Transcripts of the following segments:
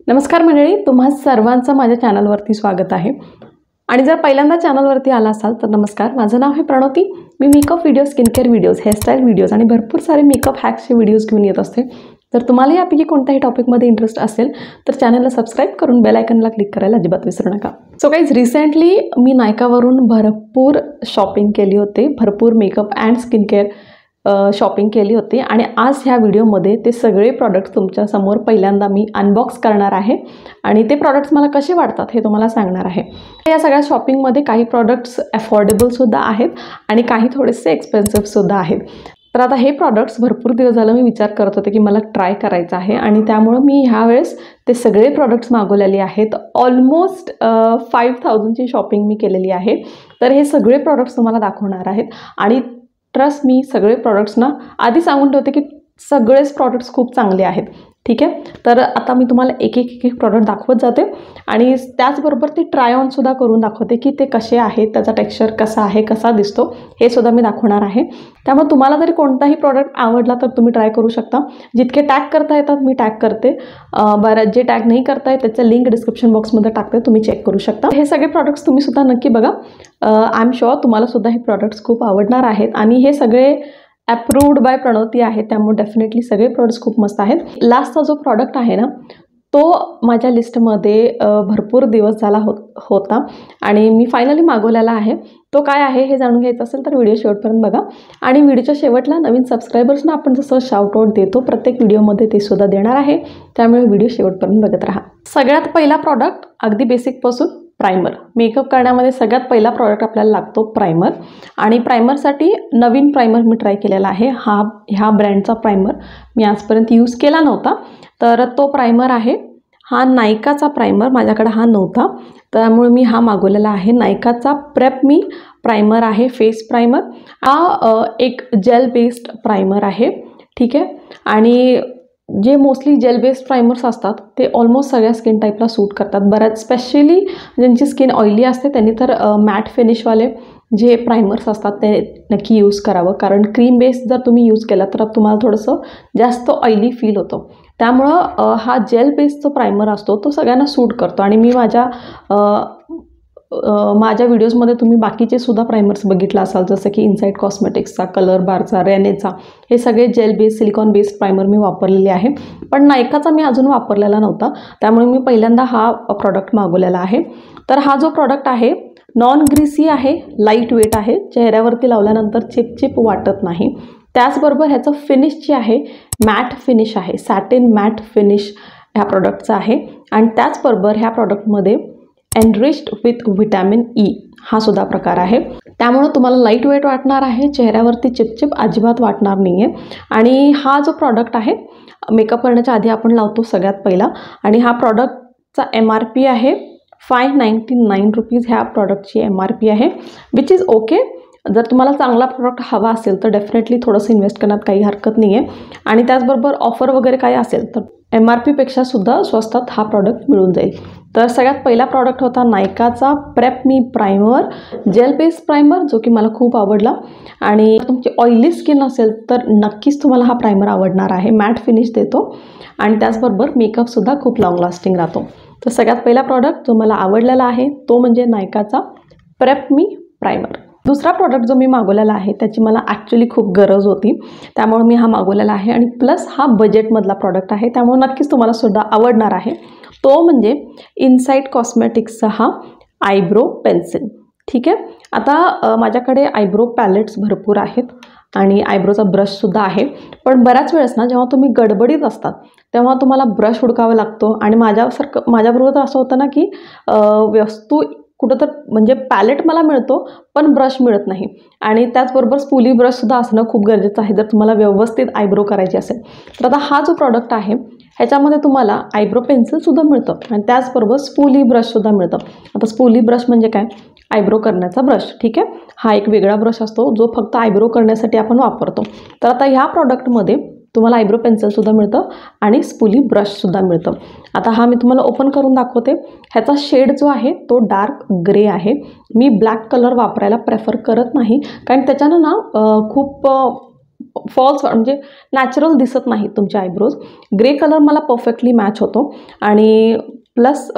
नमस्कार मंडळी, तुम्हा सर्वांचं माझ्या चॅनलवरती स्वागत आहे। आणि जर पहिल्यांदा चॅनलवरती आला असाल तर नमस्कार, माझं नाव आहे प्रणोती। मी makeup videos, skin care videos, hairstyle videos आणि भरपूर सारे मेकअप हॅक्सचे व्हिडिओज घेऊन येत असते। तर तुम्हाला यापैकी कोणत्याही टॉपिकमध्ये इंटरेस्ट असेल तर चॅनलला सबस्क्राईब करून बेल आयकॉनला क्लिक करायला अजिबात विसरू नका। सो गाईज, रिसेंटली मी नायकावरून भरपूर शॉपिंग केली होती, भरपूर makeup and skin care shopping केली होती आणि आज ह्या व्हिडिओमध्ये ते सगळे प्रॉडक्ट्स तुमच्या समोर पहिल्यांदा मी अनबॉक्स करणार आहे आणि ते प्रॉडक्ट्स मला कसे वाटतात हे तुम्हाला सांगणार आहे। या सगळ्या शॉपिंगमध्ये काही प्रॉडक्ट्स अफोर्डेबल सुद्धा आहेत आणि काही थोडेसे एक्सपेन्सिव्ह सुद्धा आहेत। तर आता हे प्रॉडक्ट्स भरपूर दिवस झालं मी विचार करत होते की मला ट्राय करायचं आहे आणि त्यामुळे मी ह्यावेळेस ते सगळे प्रॉडक्ट्स मागवलेले आहेत। ऑलमोस्ट 5000ची शॉपिंग मी केलेली आहे। तर हे सगळे प्रॉडक्ट्स तुम्हाला दाखवणार आहेत आणि ट्रस्ट मी, सगळे प्रॉडक्ट्स ना आधी सांगून ठेवते की सगळेच प्रॉडक्ट्स खूप चांगले आहेत, ठीक आहे। तर आता मी तुम्हाला एक एक प्रॉडक्ट दाखवत जाते आणि त्याचबरोबर ते ट्राय ऑन सुद्धा करून दाखवते की ते कसे आहेत, त्याचा टेक्स्चर कसा आहे, कसा दिसतो हे सुद्धा मी दाखवणार आहे। त्यामुळे तुम्हाला जरी कोणताही प्रॉडक्ट आवडला तर तुम्ही ट्राय करू शकता। जितके टॅग करता येतात मी टॅग करते, बरं जे टॅग नाही करता येत त्याचं लिंक डिस्क्रिप्शन बॉक्समध्ये टाकते, तुम्ही चेक करू शकता। हे सगळे प्रॉडक्ट्स तुम्ही सुद्धा नक्की बघा। आय एम शुअर तुम्हाला सुद्धा हे प्रॉडक्ट्स खूप आवडणार आहेत आणि हे सगळे अप्रूव्ड बाय प्रणोती आहे, त्यामुळे डेफिनेटली सगळे प्रॉडक्ट्स खूप मस्त आहेत। लास्टचा जो प्रॉडक्ट आहे ना तो माझ्या लिस्टमध्ये भरपूर दिवस झाला होता आणि मी फायनली मागवलेला आहे। तो काय आहे हे जाणून घ्यायचं असेल तर व्हिडिओ शेवटपर्यंत बघा आणि व्हिडिओच्या शेवटला नवीन सबस्क्रायबर्सना आपण जसं शाउटआउट देतो प्रत्येक व्हिडिओमध्ये ते सुद्धा देणार आहे, त्यामुळे व्हिडिओ शेवटपर्यंत बघत राहा। सगळ्यात पहिला प्रॉडक्ट अगदी बेसिकपासून प्रायमर। मेकअप करण्यामध्ये सगळ्यात पहिला प्रॉडक्ट आपल्याला लागतो प्रायमर आणि प्रायमरसाठी नवीन प्रायमर मी ट्राय केलेला आहे। ह्या ब्रँडचा प्रायमर मी आजपर्यंत यूज केला नव्हता, तर तो प्रायमर आहे हा नायकाचा प्रायमर। माझ्याकडे हा नव्हता त्यामुळे मी हा मागवलेला आहे। नायकाचा प्रेप मी प्रायमर आहे, फेस प्रायमर। हा एक जेल बेस्ड प्रायमर आहे, ठीक आहे। आणि जे मोस्टली जेल बेस्ड प्रायमर्स असतात ते ऑलमोस्ट सगळ्या स्किन टाईपला सूट करतात। बऱ्याच स्पेशली ज्यांची स्किन ऑइली असते त्यांनी तर मॅट फिनिशवाले जे प्रायमर्स असतात ते नक्की यूज करावं, कारण क्रीम बेस्ड जर तुम्ही यूज केला तर तुम्हाला थोडंसं जास्त ऑइली फील होतं। त्यामुळं हा जेल बेस्ड जो प्रायमर असतो तो सगळ्यांना सूट करतो आणि मी माझ्या व्हिडिओजमध्ये तुम्ही बाकीचे सुद्धा प्रायमर्स बघितला असाल, जसं की इनसाइड कॉस्मेटिक्सचा, कलर बारचा, रेनेचा, हे सगळे gel based silicone based primer मी वापरलेले आहे। पण नायकाचा मी अजून वापरलेला नव्हता, त्यामुळे मी पहिल्यांदा हा प्रॉडक्ट मागवलेला आहे। तर हा जो प्रॉडक्ट आहे नॉन ग्रीसी आहे, लाईट वेट आहे, चेहऱ्यावरती लावल्यानंतर चिपचिप वाटत नाही। त्याचबरोबर ह्याचं फिनिश जे आहे मॅट फिनिश आहे, सॅटिन मॅट फिनिश ह्या प्रॉडक्टचं आहे। आणि त्याचबरोबर ह्या प्रॉडक्टमध्ये एनरिच्ड विथ व्हिटॅमिन ई हा सुद्धा प्रकार आहे, त्यामुळे तुम्हाला लाईट वेट वाटणार आहे, चेहऱ्यावरती चिपचिप अजिबात वाटणार नाही आहे। आणि हा जो प्रॉडक्ट आहे मेकअप करण्याच्या आधी आपण लावतो सगळ्यात पहिला, आणि हा प्रॉडक्टचा MRP आहे 599 रुपीज ह्या प्रॉडक्टची MRP आहे, विच इज ओके। जर तुम्हाला चांगला प्रॉडक्ट हवा असेल तर डेफिनेटली थोडंसं इन्व्हेस्ट करण्यात काही हरकत नाही आहे। आणि त्याचबरोबर ऑफर वगैरे काही असेल तर MRPपेक्षा सुद्धा स्वस्तात हा प्रॉडक्ट मिळून जाईल। तर सगळ्यात पहिला प्रॉडक्ट होता नायकाचा प्रेप मी प्रायमर, जेल बेस्ड प्रायमर, जो की मला खूप आवडला। आणि तुमची ऑइली स्किन असेल तर नक्कीच तुम्हाला हा प्रायमर आवडणार आहे, मॅट फिनिश देतो आणि त्याचबरोबर मेकअपसुद्धा खूप लॉंग लास्टिंग राहतो। तर सगळ्यात पहिला प्रॉडक्ट जो मला आवडलेला आहे तो म्हणजे नायकाचा प्रेप मी प्रायमर। दुसरा प्रॉडक्ट जो मी मागवलेला आहे त्याची मला ॲक्च्युली खूप गरज होती, त्यामुळे मी हा मागवलेला आहे आणि प्लस हा बजेटमधला प्रॉडक्ट आहे, त्यामुळे नक्कीच तुम्हाला सुद्धा आवडणार आहे। तो म्हणजे इनसाइड कॉस्मेटिक्सचा हा आयब्रो पेन्सिल, ठीक आहे। आता माझ्याकडे आयब्रो पॅलेट्स भरपूर आहेत आणि आयब्रोचा ब्रशसुद्धा आहे, पण बऱ्याच वेळेस ना जेव्हा तुम्ही गडबडीत असतात तेव्हा तुम्हाला ब्रश हुडकावा लागतो आणि माझ्याबरोबर तर असं होतं ना की वस्तू कुठं तर म्हणजे पॅलेट मला मिळतो पण ब्रश मिळत नाही। आणि त्याचबरोबर स्पूली ब्रशसुद्धा असणं खूप गरजेचं आहे जर तुम्हाला व्यवस्थित आयब्रो करायची असेल। तर आता हा जो प्रॉडक्ट आहे ह्याच्यामध्ये तुम्हाला आयब्रो पेन्सिलसुद्धा मिळतं आणि त्याचबरोबर स्पूली ब्रशसुद्धा मिळतं। आता स्पूली ब्रश म्हणजे काय, आयब्रो करण्याचा ब्रश, ठीक आहे। हा एक वेगळा ब्रश असतो जो फक्त आयब्रो करण्यासाठी आपण वापरतो। तर आता ह्या प्रॉडक्टमध्ये तुम्हाला आयब्रो पेन्सिलसुद्धा मिळतं आणि स्पूली ब्रशसुद्धा मिळतं। आता हा मी तुम्हाला ओपन करून दाखवते। ह्याचा शेड जो आहे तो डार्क ग्रे आहे। मी ब्लॅक कलर वापरायला प्रेफर करत नाही, कारण त्याच्यानं ना खूप फॉल्स म्हणजे नॅचरल दिसत नाहीत तुमचे आयब्रोज. ग्रे कलर मला परफेक्टली मॅच होतो आणि प्लस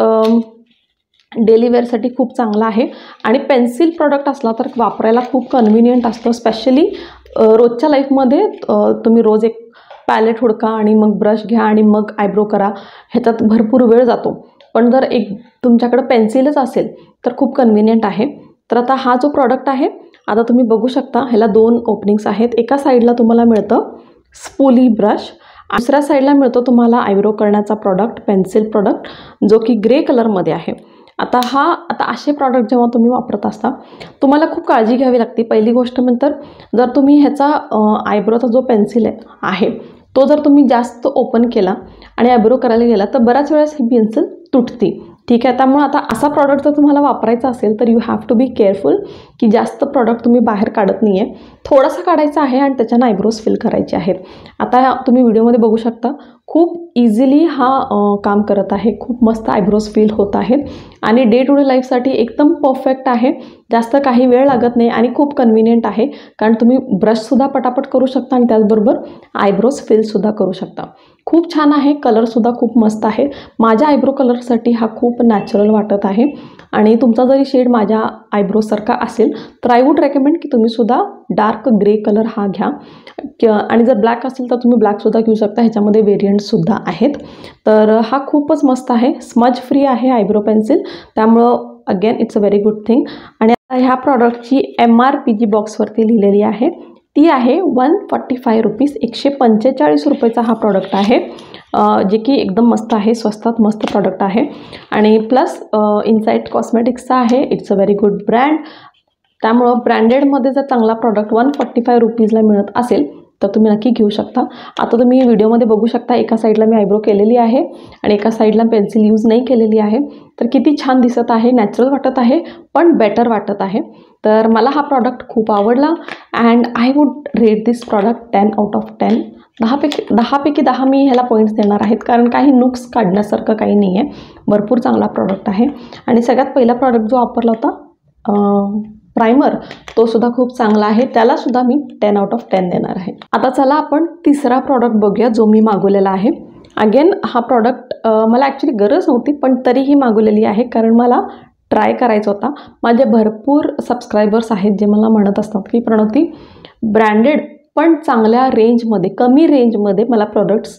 डेली वेअरसाठी खूप चांगला आहे. आणि पेन्सिल प्रॉडक्ट असला तर वापरायला खूप कन्व्हिनियंट असतं. स्पेशली रोजच्या लाईफमध्ये तुम्ही रोज एक पॅलेट हुडका आणि मग ब्रश घ्या आणि मग आयब्रो करा, ह्याच्यात भरपूर वेळ जातो. पण जर एक तुमच्याकडे पेन्सिलच असेल तर खूप कन्व्हिनियंट आहे. तर आता हा जो प्रॉडक्ट आहे, आता तुम्ही बघू शकता ह्याला 2 ओपनिंग्स आहेत. एका साईडला तुम्हाला मिळतं स्पूली ब्रश, दुसऱ्या साईडला मिळतो तुम्हाला आयब्रो करण्याचा प्रॉडक्ट, पेन्सिल प्रॉडक्ट, जो की ग्रे कलरमध्ये आहे. आता असे प्रॉडक्ट जेव्हा तुम्ही वापरत असता तुम्हाला खूप काळजी घ्यावी लागते. पहिली गोष्ट नंतर जर तुम्ही ह्याचा आयब्रोचा जो पेन्सिल आहे तो जर तुम्ही जास्त ओपन केला आणि आयब्रो करायला गेला तर बऱ्याच वेळेस ही पेन्सिल तुटती. ठीक आहे, त्यामुळे आता असा प्रॉडक्ट जर तुम्हाला वापरायचा असेल तर you have to be careful की जास्त प्रॉडक्ट तुम्ही बाहेर काढत नाही आहे, थोडासा काढायचा आहे आणि त्याच्यानं आयब्रोज फिल करायचे आहेत. आता तुम्ही व्हिडिओमध्ये बघू शकता खूप इझिली हा काम करत आहे. खूप मस्त आयब्रोज फील होत आहेत आणि डे टू डे लाईफसाठी एकदम परफेक्ट आहे. जास्त काही वेळ लागत नाही आणि खूप कन्व्हिनियंट आहे, कारण तुम्ही ब्रशसुद्धा पटापट करू शकता आणि त्याचबरोबर आयब्रोज फिलसुद्धा करू शकता. खूप छान आहे, कलरसुद्धा खूप मस्त आहे. माझ्या आयब्रो कलरसाठी हा खूप नॅचरल वाटत आहे आणि तुमचा जरी शेड माझ्या आयब्रोसारखा असेल तर आय वूड रेकमेंड की तुम्हीसुद्धा डार्क ग्रे कलर हा घ्या आणि जर ब्लॅक असेल तर तुम्ही ब्लॅकसुद्धा घेऊ शकता. ह्याच्यामध्ये व्हेरियंटसुद्धा आहेत. तर हा खूपच मस्त आहे, स्मज फ्री आहे आयब्रो पेन्सिल, त्यामुळं again it's a very good thing. आणि ह्या प्रॉडक्टची MRP जी बॉक्सवरती लिहिलेली आहे ती आहे 145 रुपीज. 145 रुपयेचा हा प्रॉडक्ट आहे, जे की एकदम मस्त आहे, स्वस्तात मस्त प्रॉडक्ट आहे. आणि प्लस इनसाइट कॉस्मेटिक्सचा आहे. It's a very good brand, त्यामुळं ब्रँडेडमध्ये जर चांगला प्रॉडक्ट 145 रुपीजला मिळत असेल तर तुम्ही नक्की घेऊ शकता. आता तुम्ही व्हिडिओमध्ये बघू शकता एका साईडला मी आयब्रो केलेली आहे आणि एका साईडला पेन्सिल यूज नाही केलेली आहे. तर किती छान दिसत आहे, नॅचरल वाटत आहे, पण बेटर वाटत आहे. तर मला हा प्रॉडक्ट खूप आवडला and I would rate this product 10 out of 10. 10पैकी 10 मी ह्याला पॉईंट्स देणार आहेत, कारण काही नुक्स काढण्यासारखं काही नाही आहे. भरपूर चांगला प्रॉडक्ट आहे. आणि सगळ्यात पहिला प्रॉडक्ट जो वापरला होता प्रायमर, तो सुद्धा खूप चांगला आहे, त्यालासुद्धा मी 10 आउट ऑफ 10 देणार आहे. आता चला आपण तिसरा प्रॉडक्ट बघूया जो मी मागवलेला आहे. अगेन हा प्रॉडक्ट मला ॲक्च्युली गरज नव्हती पण तरीही मागवलेली आहे, कारण मला ट्राय करायचा होता. माझे भरपूर सबस्क्रायबर्स आहेत जे मला म्हणत असतात की प्रणोती ब्रँडेड पण चांगल्या रेंजमध्ये, कमी रेंजमध्ये मला प्रॉडक्ट्स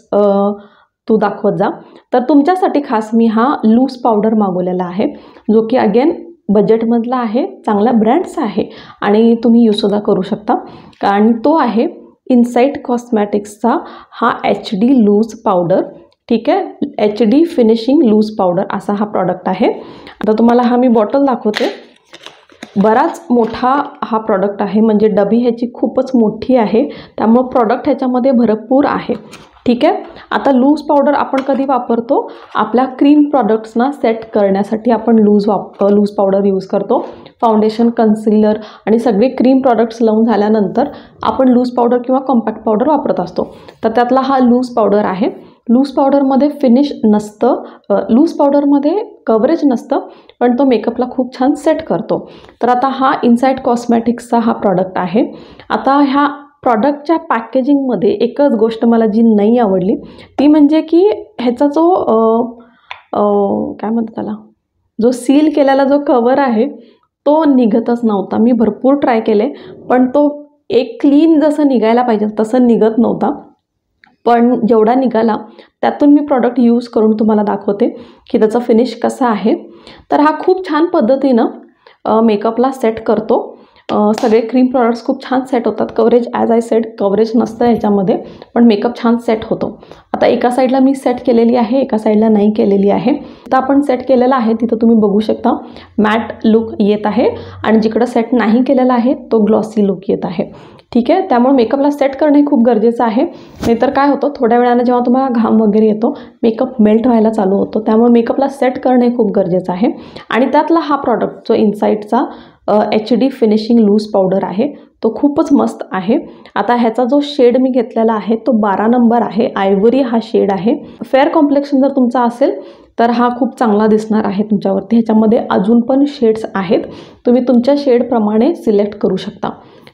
तू दाखवत जा. तर तुमच्यासाठी खास मी हा लूज पावडर मागवलेला आहे, जो की अगेन बजेटमधला आहे, चांगल्या ब्रँड्स आहे आणि तुम्ही यूजसुद्धा करू शकता. आणि तो आहे इनसाइट कॉस्मॅटिक्सचा हा HD लूज पावडर. ठीक आहे, HD फिनिशिंग लूज पावडर असा हा प्रॉडक्ट आहे. आता तुम्हाला हा मी बॉटल दाखवते. बराच मोठा हा प्रॉडक्ट आहे, म्हणजे डबी ह्याची खूपच मोठी आहे, त्यामुळं प्रॉडक्ट ह्याच्यामध्ये भरपूर आहे. ठीक आहे, आता लूज पावडर आपण कधी वापरतो, आपल्या क्रीम प्रॉडक्ट्सना सेट करण्यासाठी आपण लूज पावडर यूज करतो. फाउंडेशन, कन्सिलर आणि सगळे क्रीम प्रॉडक्ट्स लावून झाल्यानंतर आपण लूज पावडर किंवा कॉम्पॅक्ट पावडर वापरत असतो. तर त्यातला हा लूज पावडर आहे. लूज पावडरमध्ये फिनिश नसतं, लूज पावडरमध्ये कव्हरेज नसतं, पण तो मेकअपला खूप छान सेट करतो. तर आता हा इनसाइट कॉस्मॅटिक्सचा हा प्रॉडक्ट आहे. आता ह्या प्रॉडक्टच्या पॅकेजिंगमध्ये एकच गोष्ट मला जी नाही आवडली ती म्हणजे की ह्याचा जो काय म्हणतात त्याला, जो सील केलेला जो कवर आहे तो निघतच नव्हता. मी भरपूर ट्राय केले पण तो एक क्लीन जसं निघायला पाहिजे तसं निघत नव्हता. पण जेवढा निघाला त्यातून मी प्रॉडक्ट यूज करून तुम्हाला दाखवते की त्याचा फिनिश कसा आहे. तर हा खूप छान पद्धतीनं मेकअपला सेट करतो. सगळे क्रीम प्रॉडक्ट्स खूप छान सेट होतात. Coverage as I said coverage नसतं ह्याच्यामध्ये, पण मेकअप छान सेट होतो. आता एका साईडला मी सेट केलेली आहे, एका साईडला नाही केलेली आहे. तर आपण सेट केलेलं आहे तिथं तुम्ही बघू शकता मॅट लुक येत आहे आणि जिकडं सेट नाही केलेला आहे तो ग्लॉसी लुक येत आहे. ठीक आहे, त्यामुळे मेकअपला सेट करणे खूप गरजेचं आहे. नाहीतर काय होतं, थोड्या वेळानं जेव्हा तुम्हाला घाम वगैरे येतो मेकअप मेल्ट व्हायला चालू होतो. त्यामुळे मेकअपला सेट करणे खूप गरजेचं आहे. आणि त्यातला हा प्रॉडक्ट जो इनसाइटचा HD फिनिशिंग लूज पावडर आहे तो खूपच मस्त आहे. आता ह्याचा जो शेड मी घेतलेला आहे तो 12 नंबर आहे, आयव्हरी हा शेड आहे. फेअर कॉम्प्लेक्शन जर तुमचा असेल तर हा खूप चांगला दिसणार आहे तुमच्यावरती. ह्याच्यामध्ये अजून पण शेड्स आहेत, तुम्ही तुमच्या शेडप्रमाणे सिलेक्ट करू शकता.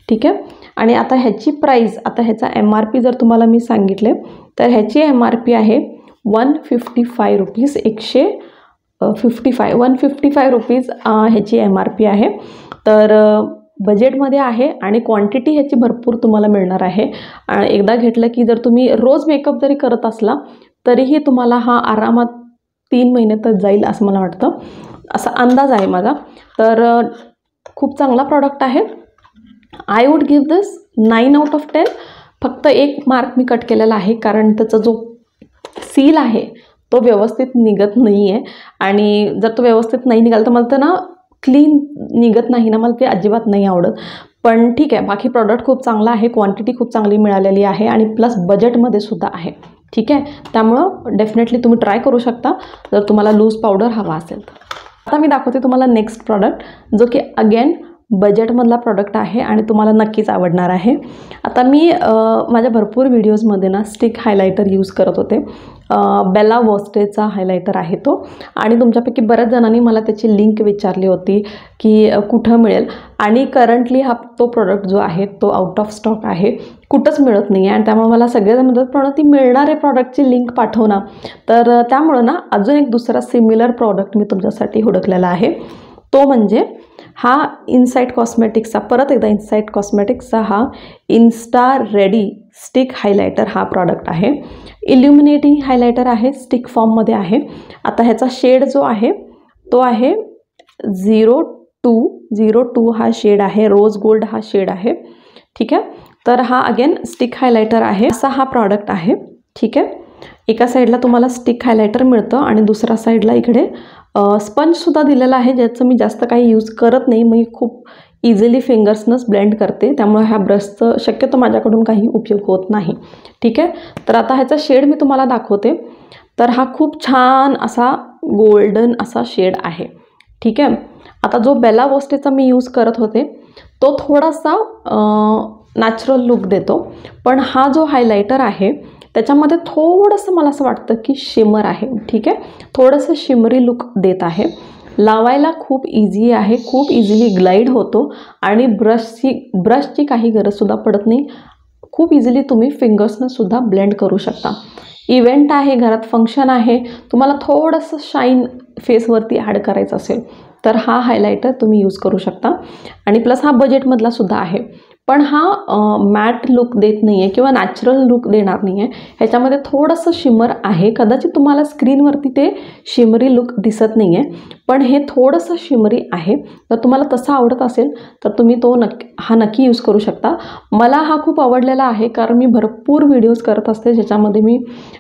ठीक आहे. आणि आता ह्याची प्राईस, आता ह्याचा MRP जर तुम्हाला मी सांगितले तर ह्याची MRP आहे 155 रुपीज. 155 रुपीज ह्याची MRP आहे. तर बजेटमध्ये आहे आणि क्वांटिटी ह्याची भरपूर तुम्हाला मिळणार आहे. एकदा घेतलं की जर तुम्ही रोज मेकअप जरी करत असला तरीही तुम्हाला हा आरामात 3 महिने तर जाईल असं मला वाटतं, असा अंदाज आहे माझा. तर खूप चांगला प्रॉडक्ट आहे. I would give this 9 out of 10. फक्त एक मार्क मी कट केलेला आहे कारण त्याचा जो सील आहे तो व्यवस्थित निघत नाही आहे. आणि जर तो व्यवस्थित नाही निघाला तर मला तर ना क्लीन निघत नाही ना, मला ते अजिबात नाही आवडत. पण ठीक आहे, बाकी प्रॉडक्ट खूप चांगला आहे, क्वांटिटी खूप चांगली मिळालेली आहे आणि प्लस बजेटमध्ये सुद्धा आहे. ठीक आहे. त्यामुळं डेफिनेटली तुम्ही ट्राय करू शकता जर तुम्हाला लूज पावडर हवा असेल तर. आता मी दाखवते तुम्हाला नेक्स्ट प्रॉडक्ट, जो की अगेन बजेटमधला प्रॉडक्ट आहे आणि तुम्हाला नक्कीच आवडणार आहे. आता मी माझ्या भरपूर व्हिडिओजमध्ये ना स्टिक हायलायटर यूज करत होते. बेला वॉस्टेचा हायलायटर आहे तो. आणि तुमच्यापैकी बऱ्याच जणांनी मला त्याची लिंक विचारली होती की कुठं मिळेल. आणि करंटली तो प्रॉडक्ट जो आहे तो आउट ऑफ स्टॉक आहे, कुठंच मिळत नाही आहे. आणि त्यामुळे मला सगळेजण म्हणतात प्रॉडक्ट ती मिळणारे प्रॉडक्टची लिंक पाठव ना. तर त्यामुळं ना अजून एक दुसरा सिमिलर प्रॉडक्ट मी तुमच्यासाठी हुडकलेला आहे. तो म्हणजे हा इनसाइट कॉस्मेटिक्सचा, परत एकदा इनसाइट कॉस्मेटिक्सचा हा इन्स्टा रेडी स्टिक हायलायटर हा प्रॉडक्ट आहे. इल्युमिनेटिंग हायलायटर आहे, स्टिक फॉर्ममध्ये आहे. आता ह्याचा शेड जो आहे तो आहे 0202 हा शेड आहे, रोज गोल्ड हा शेड आहे. ठीक आहे. तर हा अगेन स्टिक हायलायटर आहे, असा हा प्रॉडक्ट आहे. ठीक आहे. एका साईडला तुम्हाला स्टिक हायलायटर मिळतं आणि दुसऱ्या साईडला इकडे स्पंजसुद्धा दिलेला आहे, ज्याचं मी जास्त काही यूज करत नाही. मी खूप इझिली फिंगर्सनंच ब्लेंड करते, त्यामुळे ह्या ब्रशचं शक्यतो माझ्याकडून काही उपयोग होत नाही. ठीक आहे. तर आता ह्याचा शेड मी तुम्हाला दाखवते. तर हा खूप छान असा गोल्डन असा शेड आहे. ठीक आहे. आता जो बेला वॉस्टेचा मी यूज करत होते तो थोडासा नॅचरल लुक देतो, पण हा जो हायलायटर आहे त्याच्यामध्ये थोडंसं मला असं वाटतं की शिमर आहे. ठीक आहे. थोडंसं शिमरी लुक देत आहे. लावायला खूप इझी आहे, खूप इझिली ग्लाईड होतो आणि ब्रशची काही गरजसुद्धा पडत नाही. खूप इझिली तुम्ही फिंगर्सनंसुद्धा ब्लेंड करू शकता. इव्हेंट आहे, घरात फंक्शन आहे, तुम्हाला थोडंसं शाईन फेसवरती ॲड करायचं असेल तर हा हायलायटर तुम्ही यूज करू शकता. आणि प्लस हा बजेटमधला सुद्धा आहे, पण हा मॅट लुक देत नाही आहे किंवा नॅचरल लुक देणार नाही आहे. ह्याच्यामध्ये थोडंसं शिमर आहे, कदाचित तुम्हाला स्क्रीनवरती ते शिमरी लुक दिसत नाही आहे, पण हे थोडंसं शिमरी आहे. जर तुम्हाला तसं आवडत असेल तर तुम्ही तो नक्की यूज करू शकता. मला हा खूप आवडलेला आहे कारण मी भरपूर व्हिडिओज करत असते ज्याच्यामध्ये मी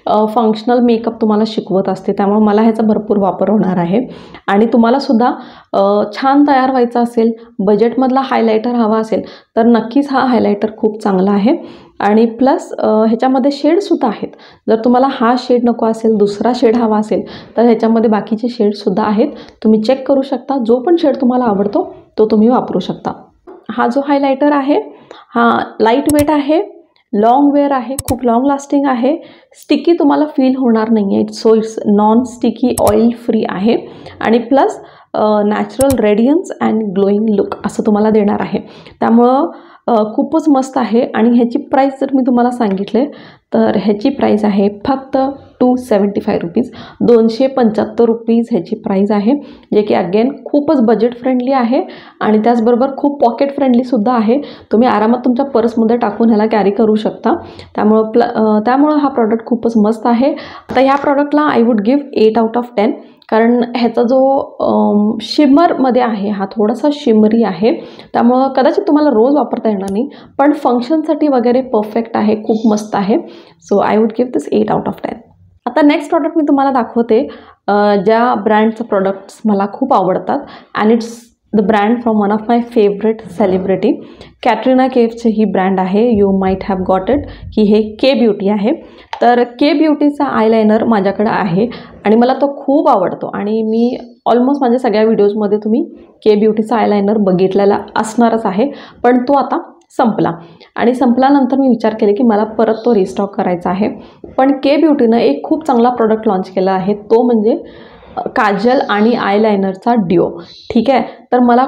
फंक्शनल मेकअप तुम्हाला शिकवत असते, त्यामुळे मला ह्याचा भरपूर वापर होणार आहे. आणि तुम्हालासुद्धा छान तयार व्हायचं असेल, बजेटमधला हायलायटर हवा असेल तर नक्कीच हा हायलायटर खूप चांगला आहे. आणि प्लस ह्याच्यामध्ये शेडसुद्धा आहेत. जर तुम्हाला हा शेड नको असेल, दुसरा शेड हवा असेल तर ह्याच्यामध्ये बाकीचे शेडसुद्धा आहेत, तुम्ही चेक करू शकता. जो पण शेड तुम्हाला आवडतो तो तुम्ही वापरू शकता. हा जो हायलायटर आहे हा लाईट वेट आहे, लॉंग वेअर आहे, खूप लॉंग लास्टिंग आहे, स्टिकी तुम्हाला फील होणार नाही आहे. So it's non sticky, oil free आहे आणि plus natural Radiance and glowing look असं तुम्हाला देणार आहे. त्यामुळं खूपच मस्त आहे. आणि ह्याची प्राईस जर मी तुम्हाला सांगितले तर ह्याची प्राईस आहे फक्त 275 रुपीज, 275 रुपीज ह्याची प्राईस आहे, जे की अगेन खूपच बजेट फ्रेंडली आहे आणि त्याचबरोबर खूप पॉकेट फ्रेंडलीसुद्धा आहे. तुम्ही आरामात तुमच्या पर्समध्ये टाकून ह्याला कॅरी करू शकता. त्यामुळं हा प्रॉडक्ट खूपच मस्त आहे. आता ह्या प्रॉडक्टला I would give 8 out of 10 कारण ह्याचा जो शिमरमध्ये आहे हा थोडासा शिमरी आहे, त्यामुळं कदाचित तुम्हाला रोज वापरता येणार नाही, पण फंक्शनसाठी वगैरे परफेक्ट आहे, खूप मस्त आहे. So I would give this 8 out of 10. आता नेक्स्ट प्रॉडक्ट मी तुम्हाला दाखवते ज्या ब्रँडचं प्रोडक्ट्स मला खूप आवडतात and it's the brand from one of my favourite celebrity. Katrina कैफची ही ब्रँड आहे. You might have got it की हे के ब्युटी आहे. तर के ब्युटीचा आयलायनर माझ्याकडे आहे आणि मला तो खूप आवडतो आणि मी ऑलमोस्ट माझ्या सगळ्या व्हिडिओजमध्ये तुम्ही के ब्युटीचा आयलायनर बघितलेला असणारच आहे, पण तो आता संपला आणि संपल्यानंतर मी विचार केले की मला परत तो रिस्टॉक करायचा आहे. पण के ब्युटीनं एक खूप चांगला प्रोडक्ट लॉन्च केला आहे, तो म्हणजे काजल आणि आयलायनरचा ड्युओ. ठीक आहे, तर मला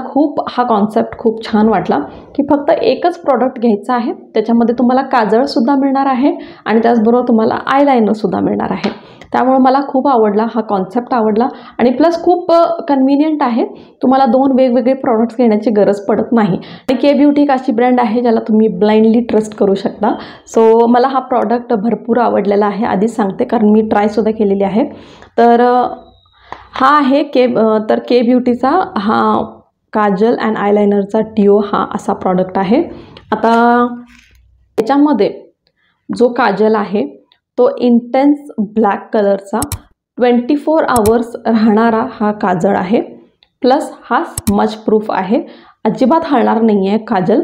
हा कॉन्सेप्ट खूप छान वाटला की फक्त एकच प्रॉडक्ट घ्यायचं आहे, त्याच्यामध्ये तुम्हाला काजळसुद्धा मिळणार आहे आणि त्याचबरोबर तुम्हाला आयलायनरसुद्धा मिळणार आहे. त्यामुळे मला खूप आवडला, हा कॉन्सेप्ट आवडला आणि प्लस खूप कन्व्हिनियंट आहे. तुम्हाला 2 वेगवेगळे प्रॉडक्ट्स घेण्याची गरज पडत नाही. आणि के ब्युटी एक अशी ब्रँड आहे ज्याला तुम्ही ब्लाइंडली ट्रस्ट करू शकता. सो मला हा प्रॉडक्ट भरपूर आवडलेला आहे, आधीच सांगते, कारण मी ट्रायसुद्धा केलेली आहे. तर हा आहे के ब्युटीचा हा काजल अँड आयलायनरचा ड्युओ हा असा प्रॉडक्ट आहे. आता याच्यामध्ये जो काजल आहे तो इंटेन्स ब्लॅक कलरचा 24 आवर्स राहणारा हा काजळ आहे. प्लस हा स्मज प्रूफ आहे, अजिबात हलणार नाही आहे काजल.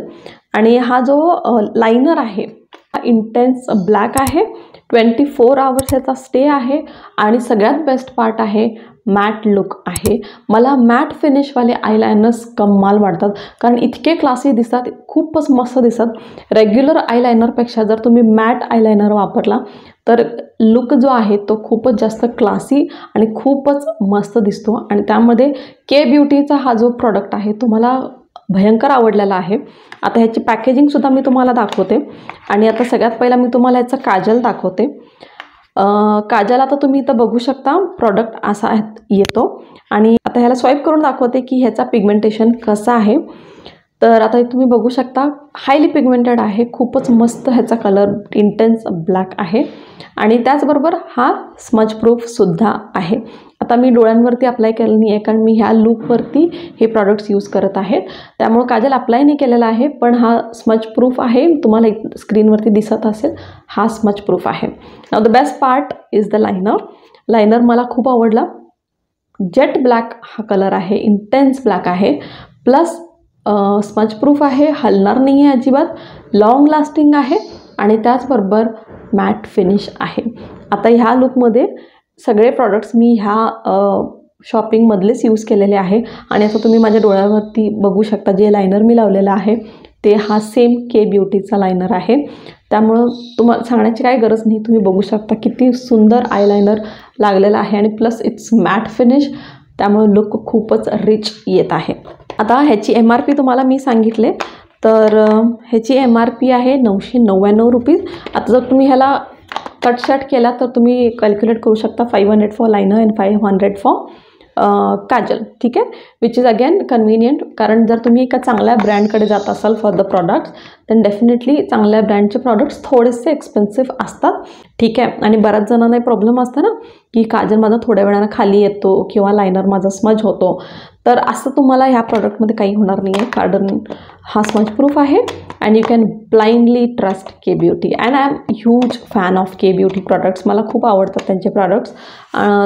आणि हा जो लायनर आहे हा इंटेन्स ब्लॅक आहे, 24 आवर्स याचा स्टे आहे आणि सगळ्यात बेस्ट पार्ट आहे मॅट लुक आहे. मला मॅट फिनिशवाले आयलायनर्स कमाल वाटतात, कारण इतके क्लासी दिसतात, खूपच मस्त दिसतात. रेग्युलर आयलायनरपेक्षा जर तुम्ही मॅट आयलायनर वापरला तर लुक जो आहे तो खूपच जास्त क्लासी आणि खूपच मस्त दिसतो. आणि त्यामध्ये के ब्युटीचा हा जो प्रॉडक्ट आहे तो मला भयंकर आवडलेला आहे. आता ह्याची पॅकेजिंगसुद्धा मी तुम्हाला दाखवते. आणि आता सगळ्यात पहिला मी तुम्हाला याचं काजल दाखवते. काजल आता तुम्ही इथं बघू शकता, प्रॉडक्ट असा येतो. आणि आता ह्याला स्वाईप करून दाखवते की ह्याचा पिगमेंटेशन कसं आहे. तर आता तुम्ही बघू शकता हायली पिगमेंटेड आहे, खूपच मस्त ह्याचा कलर इंटेन्स ब्लॅक आहे आणि त्याचबरोबर हा स्मज प्रूफसुद्धा आहे. आता मी डोळ्यांवरती अप्लाय केलं नाही आहे, कारण मी ह्या लूकवरती हे प्रॉडक्ट्स यूज करत आहे. त्यामुळे काजल अप्लाय नाही केलेला आहे, पण हा स्मज प्रूफ आहे. तुम्हाला स्क्रीनवरती दिसत असेल, हा स्मज प्रूफ आहे. Now the best part is the liner मला खूप आवडला. जेट ब्लॅक हा कलर आहे, इंटेन्स ब्लॅक आहे, प्लस स्मज प्रूफ आहे, हलणार नाही आहे अजिबात, लॉंग लास्टिंग आहे आणि त्याचबरोबर मॅट फिनिश आहे. आता ह्या लुकमध्ये सगळे प्रॉडक्ट्स मी ह्या शॉपिंगमधलेच यूज केलेले आहे. आणि आता तुम्ही माझ्या डोळ्यावरती बघू शकता, जे लायनर मी लावलेलं आहे ते हा सेम के ब्युटीचा लायनर आहे. त्यामुळं तुम्हाला सांगण्याची काही गरज नाही, तुम्ही बघू शकता किती सुंदर आयलायनर लागलेला आहे आणि प्लस इट्स मॅट फिनिश, त्यामुळे लुक खूपच रिच येत आहे. आता ह्याची MRP तुम्हाला मी सांगितले, तर ह्याची MRP आहे 999 रुपीज. आता जर तुम्ही ह्याला कटशट केला तर तुम्ही कॅल्क्युलेट करू शकता 500 for liner and 500 for Kajal. ठीक आहे, विच इज अगेन कन्व्हिनियंट, कारण जर तुम्ही एका चांगल्या ब्रँडकडे जात असाल for the products then definitely चांगल्या ब्रँडचे प्रॉडक्ट्स थोडेसे एक्सपेन्सिव्ह असतात. ठीक आहे, आणि बऱ्याच जणांना प्रॉब्लेम असतं ना की काजल माझा थोड्या वेळानं खाली येतो किंवा लायनर माझा स्मज होतो, तर असं तुम्हाला ह्या प्रॉडक्टमध्ये काही होणार नाही आहे, कारण हा स्मज प्रूफ आहे and you can blindly trust K beauty. And I am huge fan of K beauty products, मला खूप आवडतात त्यांचे प्रॉडक्ट्स.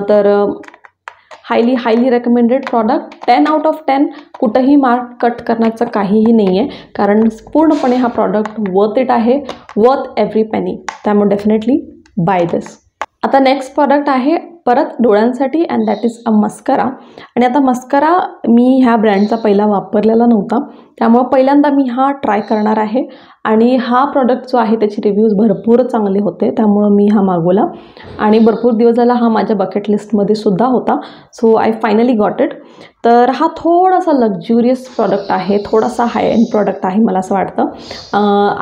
तर highly recommended product, 10 out of 10. कुठंही मार्क कट करण्याचं काहीही नाही आहे, कारण पूर्णपणे हा प्रॉडक्ट वर्थ इट आहे, वर्थ एव्हरी पेनी. त्यामुळे डेफिनेटली बाय दिस. आता नेक्स्ट प्रॉडक्ट आहे परत डोळ्यांसाठी and that is a mascara. आणि आता मस्करा मी ह्या ब्रँडचा पहिला वापरलेला नव्हता, त्यामुळे पहिल्यांदा मी हा ट्राय करणार आहे. आणि हा प्रॉडक्ट जो आहे त्याची रिव्ह्यूज भरपूर चांगले होते, त्यामुळं मी हा मागवला आणि भरपूर दिवस झाला हा माझ्या बकेट लिस्टमध्ये सुद्धा होता. So I finally got it. तर हा थोडासा लक्झुरियस प्रॉडक्ट आहे, थोडासा हाय एंड प्रॉडक्ट आहे मला असं वाटतं.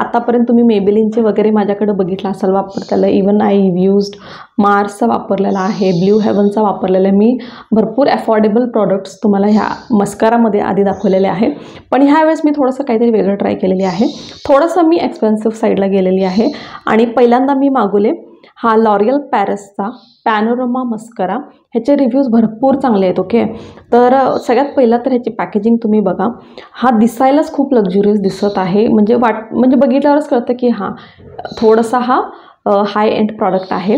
आतापर्यंत तुम्ही मेबेलिनचे वगैरे माझ्याकडे बघितलं असेल वापरताना, इवन आय यूज्ड मार्सचा वापरलेला आहे, ब्ल्यू हेवनचा वापरलेला आहे. मी भरपूर अफोर्डेबल प्रॉडक्ट्स तुम्हाला ह्या मस्कारामध्ये आधी दाखवलेले आहे, पण ह्यावेळेस मी थोडंसं काहीतरी वेगळं ट्राय केलेली आहे. थोडंसं मी एक्सपेन्सिव्ह साईडला गेलेली आहे आणि पहिल्यांदा मी मागवले हा लॉरियल पॅरिसचा पॅनोरमा मस्करा. ह्याचे रिव्ह्यूज भरपूर चांगले आहेत. ओके, तर सगळ्यात पहिला तर ह्याची पॅकेजिंग तुम्ही बघा. हा दिसायलाच खूप लक्झुरियस दिसत आहे, म्हणजे बघितल्यावरच कळतं की हां थोडासा हा हाय एंड प्रॉडक्ट आहे.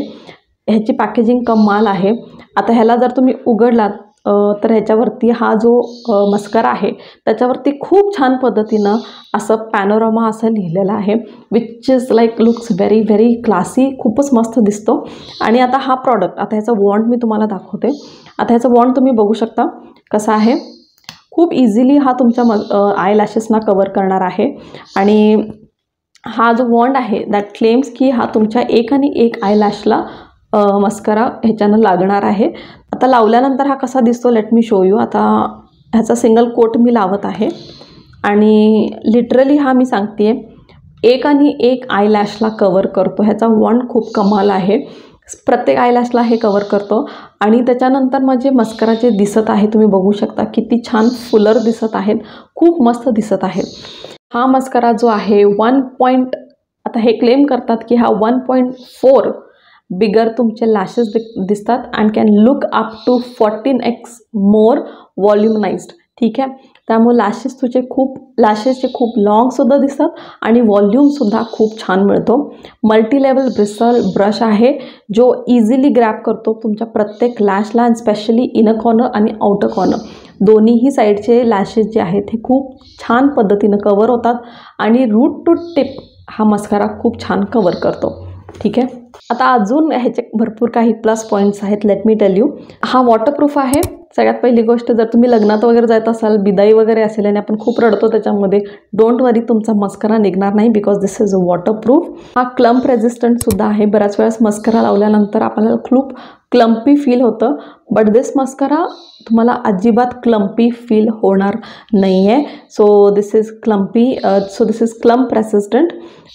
ह्याची पॅकेजिंग कमाल आहे. आता ह्याला जर तुम्ही उघडलात तर ह्याच्यावरती हा जो मस्करा आहे त्याच्यावरती खूप छान पद्धतीनं असं पॅनोरामा असं लिहिलेलं आहे, which is like looks very very classy, खूपच मस्त दिसतो. आणि आता हा प्रॉडक्ट, आता ह्याचा वॉन्ड मी तुम्हाला दाखवते. आता ह्याचा वॉन्ड तुम्ही बघू शकता कसा आहे. खूप इझिली हा तुमच्या आय लॅशेसना कवर करणार आहे. आणि हा जो वॉन्ड आहे दॅट क्लेम्स की हा तुमच्या एक आणि एक आय लॅशला मस्करा ह्याच्यानं लागणार आहे। आता लावल्यानंतर हा कसा दिसतो लेट मी शो यू। आता ह्याचा सिंगल कोट मी लावत आहे आणि लिटरली हा मी सांगते एक आणि एक आयलॅशला कवर करतो। ह्याचा वॉन्ड खूप कमाल आहे, प्रत्येक आयलॅशला हे कवर करतो। आणि त्याच्यानंतर माझे मस्करा जे दिसत आहे तुम्ही बघू शकता किती छान फुलर दिसत आहेत, खूप मस्त दिसत आहे। हा मस्करा जो आहे आता हे क्लेम करतात की हा 1.4 बिगर तुमचे लॅशेस दिसतात and can look up to 14x more volumized. ठीक आहे, त्यामुळे लॅशेसचे खूप लॉंगसुद्धा दिसतात आणि वॉल्यूमसुद्धा खूप छान मिळतो। मल्टी लेवल ब्रिसल ब्रश आहे जो इझिली ग्रॅब करतो तुमच्या प्रत्येक लॅशला अँड स्पेशली इनर कॉर्नर आणि आउटर कॉर्नर दोन्हीही साईडचे लॅशेस जे आहेत हे खूप छान पद्धतीनं कवर होतात आणि रूट टू टिप हा मस्करा खूप छान कवर करतो। ठीक आहे, आता अजून ह्याचे भरपूर काही प्लस पॉईंट्स आहेत, लेट मी टेल यू। हा वॉटरप्रूफ आहे। सगळ्यात पहिली गोष्ट, जर तुम्ही लग्नात वगैरे जात असाल, बिदाई वगैरे असेल आणि आपण खूप रडतो त्याच्यामध्ये, डोंट वरी, तुमचा मस्करा निघणार नाही बिकॉज दिस इज वॉटरप्रूफ। हा क्लम्प रेजिस्टंटसुद्धा आहे। बऱ्याच वेळेस मस्करा लावल्यानंतर आपल्याला खूप क्लम्पी फील होतं, बट दिस मस्करा तुम्हाला अजिबात क्लम्पी फील होणार नाही आहे। So this is clump resistant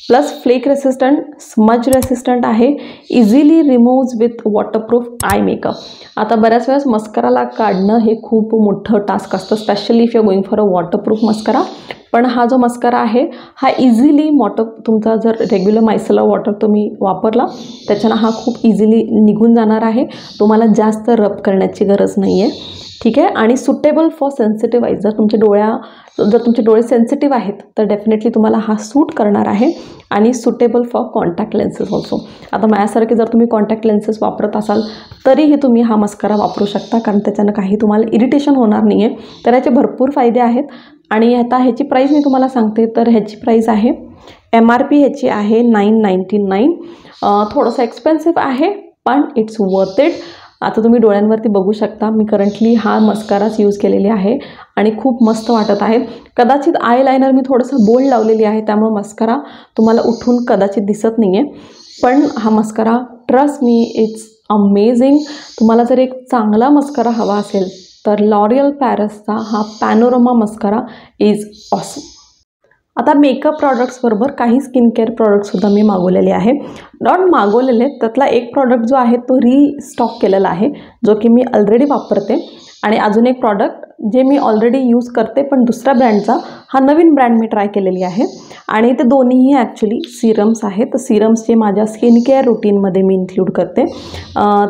plus flake resistant, smudge resistant आहे, easily removes with waterproof eye makeup. आता बऱ्याच वेळेस मस्कराला काढणं हे खूप मोठं टास्क असतं, specially if you going for a waterproof mascara. पण हा जो मस्करा आहे हा इझिली तुमचा जर रेग्युलर मायसेलर वॉटर तुम्ही वापरला त्याच्यानं हा खूप इझिली निघून जाणार आहे, तुम्हाला जास्त रब करण्याची गरज नाही आहे। ठीक आहे, आणि सुटेबल फॉर सेन्सिटिव्ह आईज, जर तुमचे डोळे सेन्सिटिव्ह आहेत तर डेफिनेटली तुम्हाला हा सूट करणार आहे। आणि suitable for contact lenses also. आता माझ्यासारखे जर तुम्ही कॉन्टॅक्ट लेन्सेस वापरत असाल तरीही तुम्ही हा मस्करा वापरू शकता, कारण त्याच्यानं काही तुम्हाला इरिटेशन होणार नाही आहे। तर याचे भरपूर फायदे आहेत। आणि आता ह्याची प्राईस मी तुम्हाला सांगते, तर ह्याची प्राईस आहे MRP ह्याची आहे 999। थोडंसं एक्सपेन्सिव्ह आहे पण इट्स वर्थ इट। आता तुम्ही डोळ्यांवरती बघू शकता, मी करंटली हा मस्काराच यूज केलेली आहे आणि खूप मस्त वाटत आहे। कदाचित आय लायनर मी थोडंसं बोल्ड लावलेली आहे त्यामुळे मस्करा तुम्हाला उठून कदाचित दिसत नाही आहे, पण हा mascara trust me it's amazing. तुम्हाला जर एक चांगला मस्करा हवा असेल तर लॉरियल पॅरिसचा हा पॅनोरमा मस्करा इज ऑसम। आता मेकअप प्रॉडक्ट्सबरोबर काही स्किन केअर प्रॉडक्टसुद्धा मी मागवलेले आहे, त्यातला एक प्रॉडक्ट जो आहे तो रिस्टॉक केलेला आहे, जो की मी ऑलरेडी वापरते। आणि अजून एक प्रॉडक्ट जे मी ऑलरेडी यूज करते पण दुसऱ्या ब्रँडचा, हा नवीन ब्रँड मी ट्राय केलेली आहे। आणि ते दोन्हीही ॲक्च्युली सिरम्स आहेत। सिरम्स जे माझ्या स्किन केअर रुटीनमध्ये मी इन्क्लूड करते,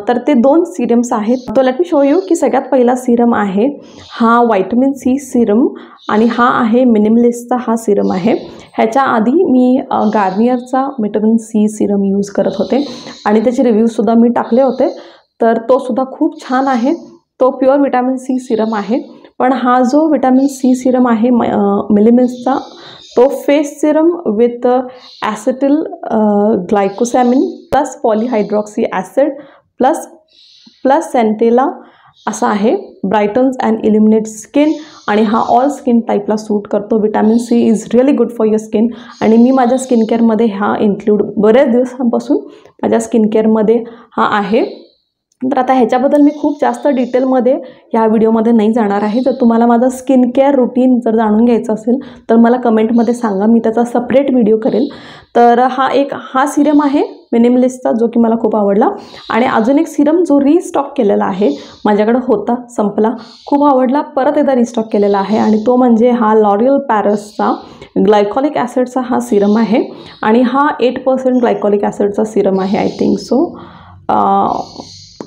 तर ते 2 सिरम्स आहेत। तो लेट मी शो यू की सगळ्यात पहिला सिरम आहे हा व्हायटमिन C सिरम आणि हा आहे मिनिमलिस्टचा हा सिरम आहे। ह्याच्या आधी मी गार्नियरचा व्हिटॅमिन C सिरम यूज करत होते आणि त्याचे रिव्ह्यूजसुद्धा मी टाकले होते, तर तो सुद्धा खूप छान आहे। तो प्युअर व्हिटॅमिन C सिरम आहे, पण हा जो व्हिटॅमिन C सिरम आहे मिनिमलिस्टचा, तो face serum with acetyl glucosamine plus polyhydroxy acid plus centella असा आहे। ब्रायटन्स अँड इल्युमिनेट स्किन आणि हा ऑल स्किन टाईपला सूट करतो। Vitamin C is really good for your skin आणि मी माझ्या स्किन केअरमध्ये हा इन्क्लूड बऱ्याच दिवसांपासून माझ्या स्किन केअरमध्ये हा आहे। तर आता ह्याच्याबद्दल मी खूप जास्त डिटेलमध्ये ह्या व्हिडिओमध्ये नाही जाणार आहे। जर तुम्हाला माझं स्किन केअर रुटीन जर जाणून घ्यायचं असेल तर मला कमेंटमध्ये सांगा, मी त्याचा सेपरेट व्हिडिओ करेल। तर हा सिरम आहे मिनिमलिस्टचा जो की मला खूप आवडला। आणि अजून एक सिरम जो रिस्टॉक केलेला आहे, माझ्याकडे होता संपला, खूप आवडला, परत एकदा रिस्टॉक केलेला आहे आणि तो म्हणजे हा लॉरियल पॅरिसचा ग्लायकॉलिक ॲसिडचा हा सिरम आहे। आणि हा 8% ग्लायकॉलिक ॲसिडचा सिरम आहे, आय थिंक सो।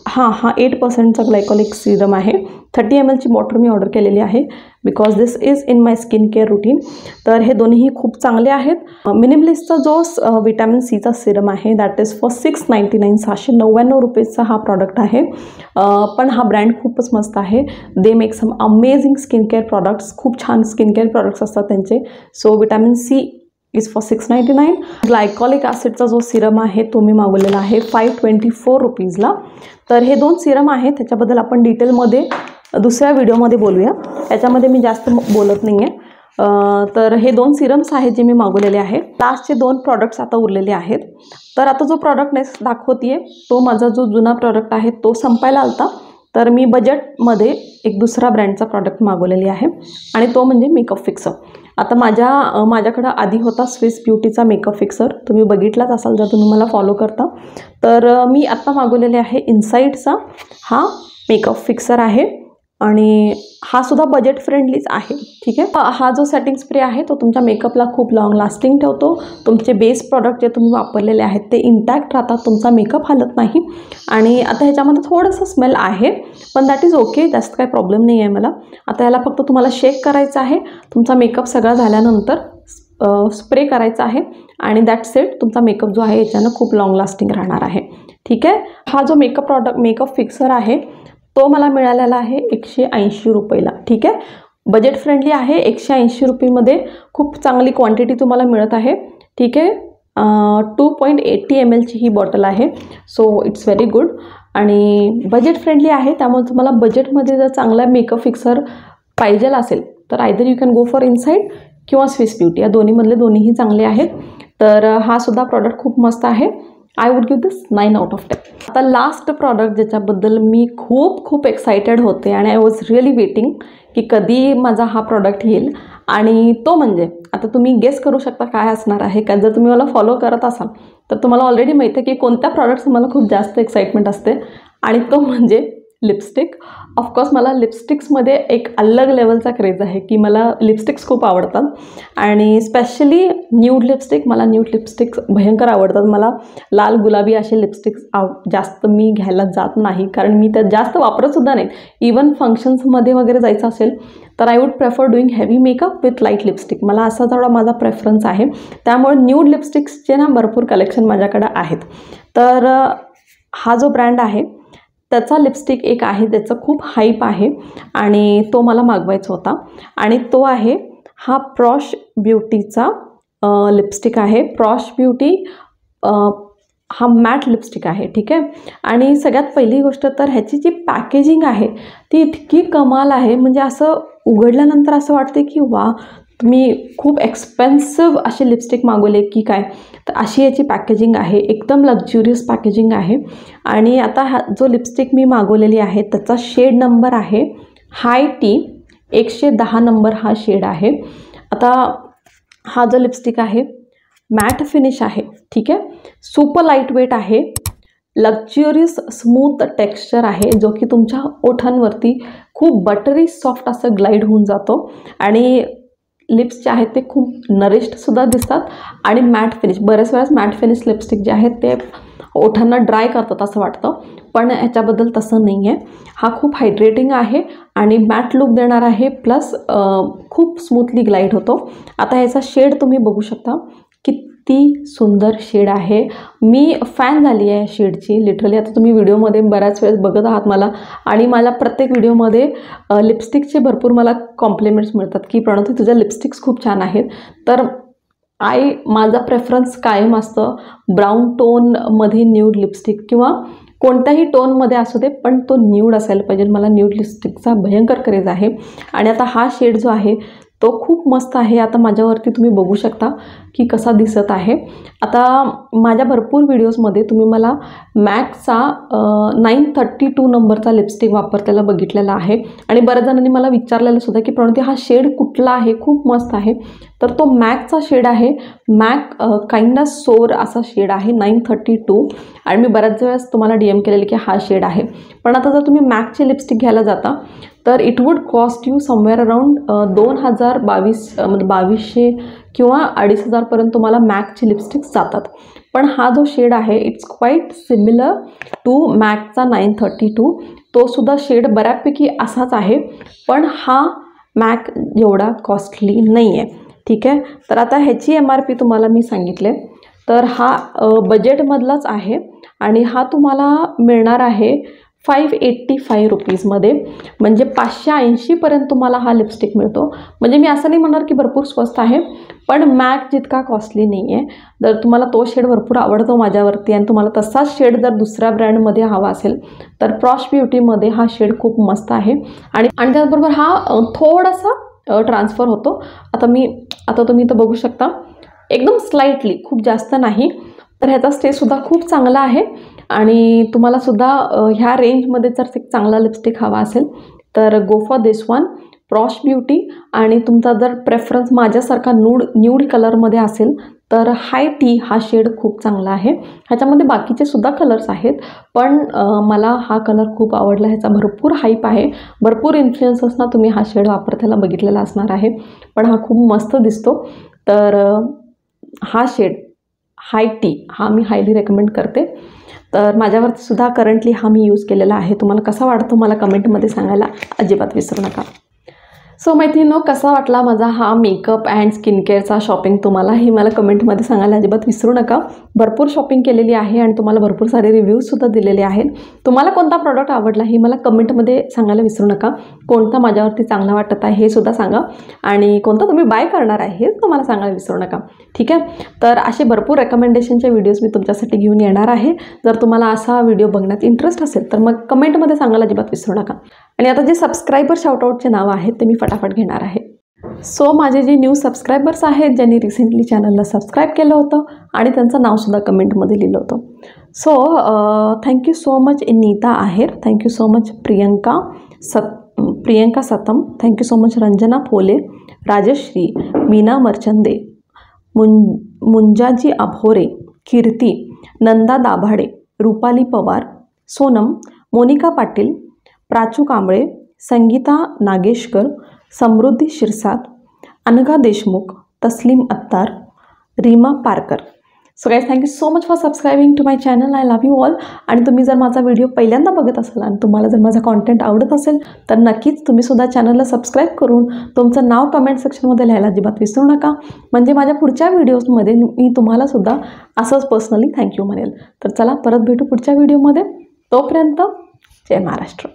हा 8%चा ग्लायकॉलिक सिरम आहे। 30 ml ची बॉटल मी ऑर्डर केलेली आहे because this is in my skin care routine. तर हे दोन्हीही खूप चांगले आहेत। मिनिमलिस्टचा जो व्हिटॅमिन Cचा सिरम आहे दॅट इज फॉर 699, 699 रुपयेचा हा प्रॉडक्ट आहे। पण हा ब्रँड खूपच मस्त आहे। They make some amazing skin care products, खूप छान स्किन केअर प्रॉडक्ट्स असतात त्यांचे। So vitamin C is for 699। Glycolic ॲसिडचा जो सिरम आहे तो मी मागवलेला आहे 524 रुपीजला। तर हे 2 सिरम आहेत, त्याच्याबद्दल आपण डिटेलमध्ये दुसऱ्या व्हिडिओमध्ये बोलूया, त्याच्यामध्ये मी जास्त बोलत नाही आहे। तर हे 2 सिरम्स आहेत जे मी मागवलेले आहेत. लास्टचे 2 प्रॉडक्ट्स आता उरलेले आहेत. तर आता जो प्रॉडक्ट नेक्स्ट दाखवते तो माझा जो जुना प्रॉडक्ट आहे तो संपायला आलता. तर मी बजेटमध्ये एक दुसरा ब्रँडचा प्रॉडक्ट मागवलेली आहे आणि तो म्हणजे मेकअप फिक्सर. आता माझ्याकडं आधी होता स्विस ब्युटीचा मेकअप फिक्सर, तुम्ही बघितलाच असाल जर तुम्ही मला फॉलो करता. तर मी आत्ता मागवलेले आहे इनसाईडचा हा मेकअप फिक्सर आहे आणि हा सुद्धा बजेट फ्रेंडलीच आहे. ठीक आहे. हा जो सेटिंग स्प्रे आहे तो तुमच्या मेकअपला खूप लॉंग लास्टिंग ठेवतो. तुमचे बेस प्रॉडक्ट जे तुम्ही वापरलेले आहेत ते इंटॅक्ट राहतात, तुमचा मेकअप हलत नाही. आणि आता ह्याच्यामध्ये थोडंसं स्मेल आहे पण दॅट इज ओके, जास्त काही प्रॉब्लेम नाही आहे मला. आता याला फक्त तुम्हाला शेक करायचं आहे. तुमचा मेकअप सगळा झाल्यानंतर स्प्रे करायचा आहे आणि दॅट्स इट. तुमचा मेकअप जो आहे याच्यानं खूप लॉंग लास्टिंग राहणार आहे. ठीक आहे. हा जो मेकअप फिक्सर आहे तो मला मिळालेला आहे 180 रुपयाला. ठीक आहे. बजेट फ्रेंडली आहे. 180 रुपयेमध्ये खूप चांगली क्वांटिटी तुम्हाला मिळत आहे. ठीक आहे. 2.80 ml ची ही बॉटल आहे. सो इट्स व्हेरी गुड आणि बजेट फ्रेंडली आहे. त्यामुळे तुम्हाला बजेटमध्ये जर चांगला मेकअप फिक्सर पाहिजे असेल तर either you can go for inside किंवा स्विस ब्युटी, या दोन्हीमधले दोन्हीही चांगले आहेत. तर हा सुद्धा प्रॉडक्ट खूप मस्त आहे. I would give this 9 out of 10. आता लास्ट प्रॉडक्ट ज्याच्याबद्दल मी खूप एक्सायटेड होते आणि आय वॉज रिअली वेटिंग की कधी माझा हा प्रॉडक्ट येईल आणि तो म्हणजे आता तुम्ही गेस करू शकता काय असणार आहे का. जर तुम्ही मला फॉलो करत असाल तर तुम्हाला ऑलरेडी माहिती आहे की कोणत्या प्रॉडक्ट्स मला खूप जास्त एक्साइटमेंट असते आणि तो म्हणजे लिपस्टिक. ऑफकोर्स मला लिपस्टिक्समध्ये एक अलग लेवलचा क्रेज आहे की मला लिपस्टिक्स खूप आवडतात आणि स्पेशली न्यूड लिपस्टिक. मला न्यूड लिपस्टिक्स भयंकर आवडतात. मला लाल गुलाबी असे लिपस्टिक्स जास्त मी घ्यायला जात नाही कारण मी त्यात जास्त वापरतसुद्धा नाही. इवन फंक्शन्समध्ये वगैरे जायचं असेल तर I would prefer doing heavy makeup with light lipstick. मला असा थोडा माझा प्रेफरन्स आहे. त्यामुळे न्यूड लिपस्टिक्सचे ना भरपूर कलेक्शन माझ्याकडे आहेत. तर हा जो ब्रँड आहे त्याचा लिपस्टिक एक आहे, त्याचं खूप हाईप आहे आणि तो मला मागवायचा होता आणि तो आहे हा प्रॉश ब्युटीचा लिपस्टिक आहे. प्रॉश ब्युटी हा मॅट लिपस्टिक आहे. ठीक आहे. आणि सगळ्यात पहिली गोष्ट तर ह्याची जी पॅकेजिंग आहे ती इतकी कमाल आहे. म्हणजे असं उघडल्यानंतर असं वाटते की वा, तुम्ही खूप एक्सपेन्सिव्ह अशी लिपस्टिक मागवले की काय. तर अशी याची पॅकेजिंग आहे, एकदम लक्झुरियस पॅकेजिंग आहे. आणि आता हा जो लिपस्टिक मी मागवलेली आहे त्याचा शेड नंबर आहे हाय टी. 110 नंबर हा शेड आहे. आता हा जो लिपस्टिक आहे मॅट फिनिश आहे. ठीक आहे. सुपर लाईट वेट आहे. लक्झुरियस स्मूथ टेक्स्चर आहे जो की तुमच्या ओठांवरती खूप बटरी सॉफ्ट असं ग्लाईड होऊन जातो आणि लिप्स जे आहेत ते खूप नरिश्डसुद्धा दिसतात आणि मॅट फिनिश. बरेच वेळेस मॅट फिनिश लिपस्टिक जे आहेत ते ओठांना ड्राय करतात असं वाटतं पण ह्याच्याबद्दल तसं नाही आहे. हा खूप हायड्रेटिंग आहे आणि मॅट लुक देणार आहे प्लस खूप स्मूथली ग्लाईड होतो. आता ह्याचा शेड तुम्ही बघू शकता, किती सुंदर शेड आहे. मी फॅन झाली आहे या शेडची लिटरली. आता तुम्ही व्हिडिओमध्ये बऱ्याच वेळेस बघत आहात मला आणि मला प्रत्येक व्हिडिओमध्ये लिपस्टिकचे भरपूर मला कॉम्प्लिमेंट्स मिळतात की प्रणती तुझ्या लिपस्टिक्स खूप छान आहेत. तर माझा प्रेफरन्स कायम असतं ब्राऊन टोनमध्ये न्यूड लिपस्टिक किंवा कोणत्याही टोनमध्ये असू दे पण तो न्यूड असायला पाहिजे. मला न्यूड लिपस्टिकचा भयंकर क्रेज आहे आणि आता हा शेड जो आहे तो खूप मस्त आहे. आता माझ्यावरती तुम्ही बघू शकता की कसा दिसत आहे. आता माझ्या भरपूर व्हिडिओजमध्ये तुम्ही मला मॅकचा 932 नंबरचा लिपस्टिक वापरताना बघितलेला आहे आणि बऱ्याच जणांनी मला विचारलेलं सुद्धा की प्रणती हा शेड कुठला आहे, खूप मस्त आहे. तर तो मॅकचा शेड आहे. मॅक काइंड ऑफ सोर असा शेड आहे 932 आणि मी बऱ्याच वेळेस तुम्हाला DM केलेलं की हा शेड आहे. पण आता जर तुम्ही मॅकची लिपस्टिक घ्यायला जाता तर it would cost you somewhere around 2022 म्हणजे 2200 किंवा 2500 पर्यंत तुम्हाला मॅकची लिपस्टिक्स जातात. पण हा जो शेड आहे इट्स क्वाईट सिमिलर टू मॅकचा 932. तो सुद्धा शेड बऱ्यापैकी असाच आहे पण हा मॅक एवढा कॉस्टली नाही आहे. ठीक आहे. तर आता ह्याची MRP तुम्हाला मी सांगितले तर हा बजेटमधलाच आहे आणि हा तुम्हाला मिळणार आहे 585 रुपीजमध्ये. म्हणजे 580पर्यंत तुम्हाला हा लिपस्टिक मिळतो. म्हणजे मी असं नाही म्हणणार की भरपूर स्वस्त आहे पण मॅक जितका कॉस्टली नाही आहे. जर तुम्हाला तो शेड भरपूर आवडतो माझ्यावरती आणि तुम्हाला तसाच शेड जर दुसऱ्या ब्रँडमध्ये हवा असेल तर प्रॉश ब्युटीमध्ये हा शेड खूप मस्त आहे आणि त्याचबरोबर हा थोडासा ट्रान्सफर होतो. आता तुम्ही इथं बघू शकता, एकदम स्लाइटली, खूप जास्त नाही. तर ह्याचा स्टेसुद्धा खूप चांगला आहे. आणि तुम्हालासुद्धा ह्या रेंजमध्ये जर एक चांगला लिपस्टिक हवा असेल तर go for this one, Prosh Beauty. आणि तुमचा जर प्रेफरन्स माझ्यासारखा न्यूड कलरमध्ये असेल तर हाय टी हा शेड खूप चांगला आहे. ह्याच्यामध्ये बाकीचे सुद्धा कलर्स आहेत, पण मला हा कलर खूप आवडला. ह्याचा भरपूर हाईप आहे, भरपूर इन्फ्लुएन्सर्सना तुम्ही हा शेड वापरताना बघितलेला असणार आहे, पण हा खूप मस्त दिसतो. तर हा शेड हाय टी हा मी हायली रेकमेंड करते. तर माझ्यावरती सुद्धा करंटली हा मी यूज केलेला आहे. तुम्हाला कसा वाटतो मला कमेंटमध्ये सांगायला अजिबात विसरू नका. सो मैत्रिणींनो, कसा वाटला माझा हा मेकअप अँड स्किन केअरचा शॉपिंग तुम्हाला, हे मला कमेंटमध्ये सांगायला अजिबात विसरू नका. भरपूर शॉपिंग केलेली आहे आणि तुम्हाला भरपूर सारे रिव्ह्यूजसुद्धा दिलेले आहेत. तुम्हाला कोणता प्रॉडक्ट आवडला हे मला कमेंटमध्ये सांगायला विसरू नका. कोणता माझ्यावरती चांगला वाटत आहे हे सुद्धा सांगा, आणि कोणता तुम्ही बाय करणार आहे हे तुम्हाला सांगायला विसरू नका. ठीक आहे. तर असे भरपूर रेकमेंडेशनचे व्हिडिओज मी तुमच्यासाठी घेऊन येणार आहे. जर तुम्हाला असा व्हिडिओ बघण्यात इंटरेस्ट असेल तर मग कमेंटमध्ये सांगायला अजिबात विसरू नका. आणि आता जे सबस्क्रायबर शाउटआउटचे नाव आहेत ते मी फटाफट घेणार आहे. सो माझे जे न्यू सबस्क्रायबर्स आहेत, ज्यांनी रिसेंटली चॅनलला सबस्क्राईब केलं होतं आणि त्यांचं नावसुद्धा कमेंटमध्ये लिहिलं होतं. So thank you so much Neeta Aher, thank you so much Priyanka Satam, thank you so much Ranjana Phole, Rajshree, Meena Merchande, Munjaji Abhore, Kirti, Nanda Dabhade, Rupali Pawar, Sonam, Monika Patil, Prachu Kamble, Sangeeta Nageshkar, Samruddhi Shirsat, Anagha Deshmukh, Tasleem Attar, Reema Parkar. So guys, thank you so much for subscribing to my channel. I love you all. आणि तुम्ही जर माझा व्हिडिओ पहिल्यांदा बघत असाल आणि तुम्हाला जर माझा कॉन्टेंट आवडत असेल तर नक्कीच तुम्हीसुद्धा चॅनलला सबस्क्राईब करून तुमचं नाव कमेंट सेक्शनमध्ये लिहायला अजिबात विसरू नका. म्हणजे माझ्या पुढच्या व्हिडिओजमध्ये मी तुम्हालासुद्धा असंच पर्सनली थँक्यू म्हणेल. तर चला, परत भेटू पुढच्या व्हिडिओमध्ये. तोपर्यंत जय महाराष्ट्र.